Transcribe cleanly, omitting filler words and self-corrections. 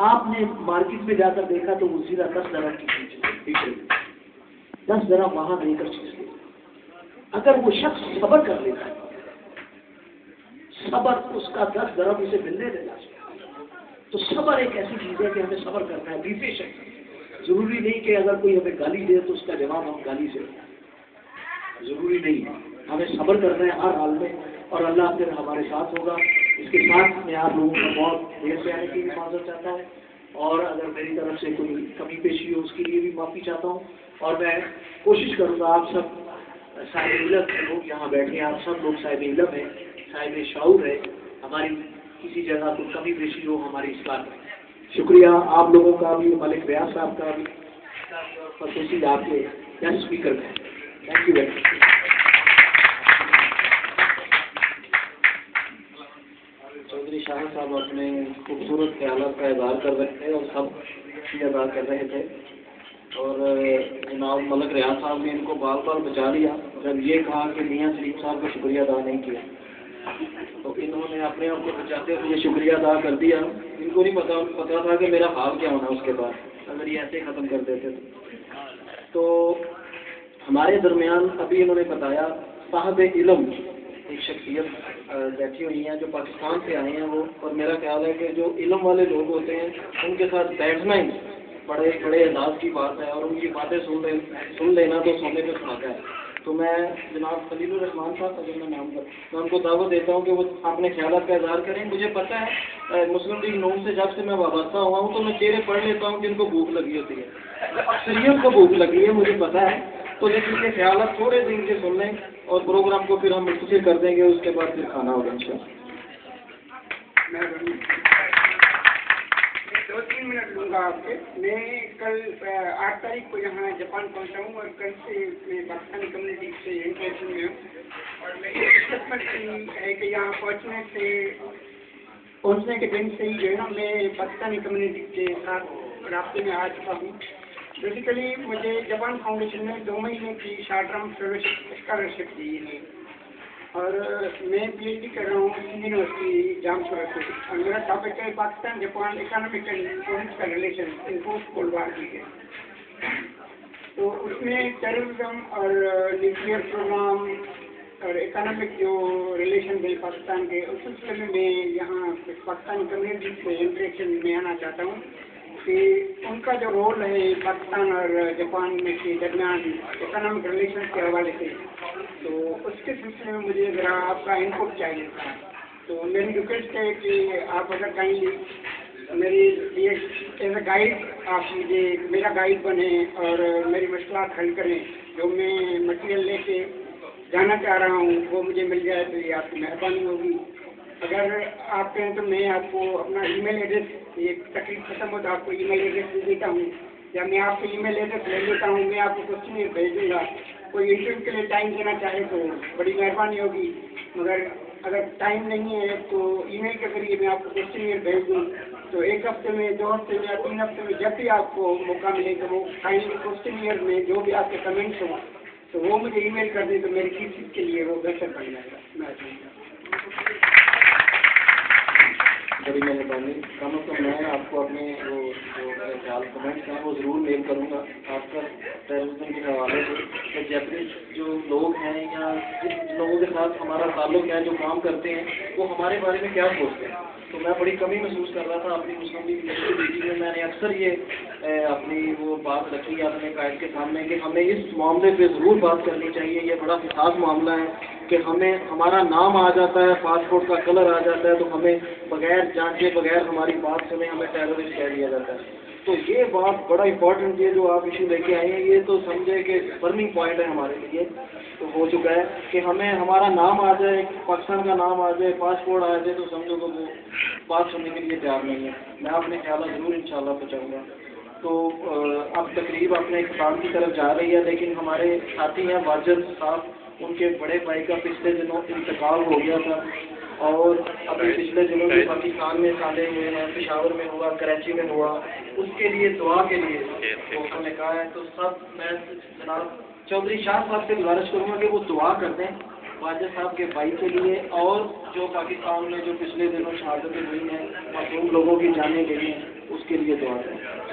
آپ نے مارکیٹ میں جا کر دیکھا تو وہ زیرہ 10 درہم کی چیز ہے، 10 درہم وہاں دے کر چیز لے. اگر وہ شخص صبر کر لیتا ہے، صبر اس کا 10 درہم اسے ملنے دینا چاہیے. تو صبر ایک ایسی چیز ہے کہ ہمیں صبر کرنا ہے، بی پیشنٹ. ضروری نہیں کہ اگر کوئی ہمیں گالی دے تو اس کا جواب ہم گالی سے دیں، ضروری نہیں ہے. ہمیں صبر کرنا ہے ہر حال میں، اور اللہ پھر ہمارے ساتھ ہوگا. اس کے ساتھ میں آپ لوگوں کا بہت دیر سے آنے کی بھی معذرت چاہتا ہوں، اور اگر میری طرف سے کوئی کمی پیشی ہو اس کے لیے بھی معافی چاہتا ہوں. اور میں کوشش کروں گا آپ سب صاحب علم لوگ یہاں بیٹھے ہیں، آپ سب لوگ صاحب علم ہیں، صاحب شعور ہے. ہماری کسی جگہ کوئی کمی پیشی ہو ہماری اصلاح کریں. شکریہ آپ لوگوں کا بھی، ملک ریاض صاحب کا بھی، خصوصی آپ کے گیسٹ اسپیکر کا. Thank you very much. Chaudhary Shah صاحب اپنے خوبصورت خیالات کا اظہار کر رہے تھے اور سب بھی ادا کر رہے تھے، اور جناب ملک ریاض صاحب نے ان کو بار بار بچا لیا جب یہ کہا کہ میاں سلیم صاحب کا شکریہ ادا نہیں کیا، تو انہوں نے اپنے آپ کو بچاتے ہوئے یہ شکریہ ادا کر دیا. ان کو نہیں پتا تھا کہ میرا حال کیا ہونا اس کے بعد اگر یہ ایسے ختم کر دیتے تو. ہمارے درمیان ابھی انہوں نے بتایا صاحب علم ایک شخصیت بیٹھی ہوئی ہیں جو پاکستان سے آئے ہیں وہ، اور میرا خیال ہے کہ جو علم والے لوگ ہوتے ہیں ان کے ساتھ بیٹھنا ہی بڑے بڑے اعزاز کی بات ہے، اور ان کی باتیں سن لینا تو سونے پہ سناتا ہے. تو میں جناب خلیل الرحمان صاحب اگر میں نام کر میں ان کو دعوت دیتا ہوں کہ وہ اپنے خیالات کا اظہار کریں. مجھے پتہ ہے مسلم لیگ نون سے جب سے میں وابستہ ہوا ہوں تو میں چہرے پڑھ لیتا ہوں جن کو بھوک لگی ہوتی ہے، اکثریت کو بھوک لگی ہے مجھے پتہ ہے. تو لیکن کے خیالات تھوڑے دن کے سن لیں اور پروگرام کو پھر ہم مختصر کر دیں گے، اس کے بعد پھر کھانا ہوگا انشاءاللہ. 2-3 منٹ لوں گا آپ کے. میں کل 8 تاریخ کو یہاں جاپان پہنچا ہوں اور کل سے میں پاکستانی کمیونٹی سے انٹریکشن میں ہوں، اور میری قسمت ہے کہ یہاں پہنچنے کے دن سے ہی جو ہے نا میں پاکستانی کمیونٹی کے ساتھ رابطے میں آ چکا ہوں. بیسیکلی مجھے جاپان فاؤنڈیشن نے 2 مہینے کی شارٹ ٹرم اسکالرشپ دی ہے، اور میں پی ایچ ڈی کر رہا ہوں یونیورسٹی جام سورت سے، اور میرا ٹاپک ہے Pakistan Japan economic and political relation in post cold war period. تو اس میں ٹیررزم اور نیوکلیئر پروگرام اور اکنامک جو ریلیشن ہے پاکستان کے، اس سلسلے میں یہاں پاکستانی کمیونٹی سے انٹریکشن میں آنا چاہتا ہوں کہ ان کا جو رول ہے پاکستان اور جاپان میں کے درمیان اکنامک ریلیشن کے حوالے سے، تو اس کے سلسلے میں مجھے ذرا آپ کا انپٹ چاہیے تھا. تو میری ریکویسٹ ہے کہ آپ اگر کہیں میری ایز اے گائیڈ آپ مجھے میرا گائیڈ بنیں اور میری مشکلات حل کریں. جو میں مٹیریل لے کے جانا چاہ رہا ہوں وہ مجھے مل جائے تو یہ آپ کی مہربانی ہوگی. اگر آپ کہیں تو میں آپ کو اپنا ای میل ایڈریس، یہ تکلیف ختم ہو تو آپ کو ای میل ایڈریس دے دیتا ہوں، یا میں آپ کو ای میل ایڈریس لے لیتا ہوں، میں آپ کو کوشچن بھیج دوں گا. کوئی انٹرویو کے لیے ٹائم دینا چاہے تو بڑی مہربانی ہوگی، مگر اگر ٹائم نہیں ہے تو ای میل کے ذریعے میں آپ کو کوشچن بھیج دوں. تو 1 ہفتے میں 2 ہفتے میں یا 3 ہفتے میں جب بھی آپ کو موقع ملے تو وہ کائنڈلی کوشچن میں جو بھی آپ کے کمنٹس ہوں تو وہ مجھے ای میل کر دیں تو میری چیز کے لیے وہ بہتر بن جائے گا. بڑی مہربانی. کم از کم میں آپ کو اپنے وہ جو خیال کمنٹس ہیں وہ ضرور میل کروں گا. خاص کر ٹیررزم کے حوالے سے جیپنیز جو لوگ ہیں یا جن لوگوں کے ساتھ ہمارا تعلق ہے جو کام کرتے ہیں وہ ہمارے بارے میں کیا سوچتے ہیں. تو میں بڑی کمی محسوس کر رہا تھا اپنی مسلم لیگ میٹنگ میں. میں نے اکثر یہ اپنی وہ بات رکھی ہے اپنے قائد کے سامنے کہ ہمیں اس معاملے پہ ضرور بات کرنی چاہیے. یہ بڑا حساس معاملہ ہے کہ ہمارا نام آ جاتا ہے، پاسپورٹ کا کلر آ جاتا ہے تو ہمیں بغیر جانچے بغیر ہماری بات سنے ہمیں ٹیررسٹ کہہ دیا جاتا ہے. تو یہ بات بڑا امپورٹنٹ ہے جو آپ ایشو لے کے آئے ہیں. یہ تو سمجھے کہ برننگ پوائنٹ ہے ہمارے لیے. تو ہو چکا ہے کہ ہمیں ہمارا نام آ جائے، پاکستان کا نام آ جائے، پاسپورٹ آ جائے تو سمجھو کہ وہ بات سننے کے لیے تیار نہیں ہے. میں اپنے خیالات ضرور انشاءاللہ پہنچاؤں گا. تو اب تقریب اپنے اختتام کی طرف جا رہی ہے، لیکن ہمارے ساتھی ہیں واجد صاحب، ان کے بڑے بھائی کا پچھلے دنوں انتقال ہو گیا تھا، اور ابھی پچھلے دنوں سے پاکستان میں سالے ہوئے ہیں، پشاور میں ہوا، کراچی میں ہوا. اس کے لیے دعا کے لیے دوستوں نے کہا ہے. تو سب میں جناب چودھری شاہ صاحب سے گزارش کروں گا کہ وہ دعا کر دیں واجد صاحب کے بھائی کے لیے، اور جو پاکستان میں جو پچھلے دنوں شہادتیں ہوئی ہیں معصوم لوگوں کی جانیں گئی ہیں اس کے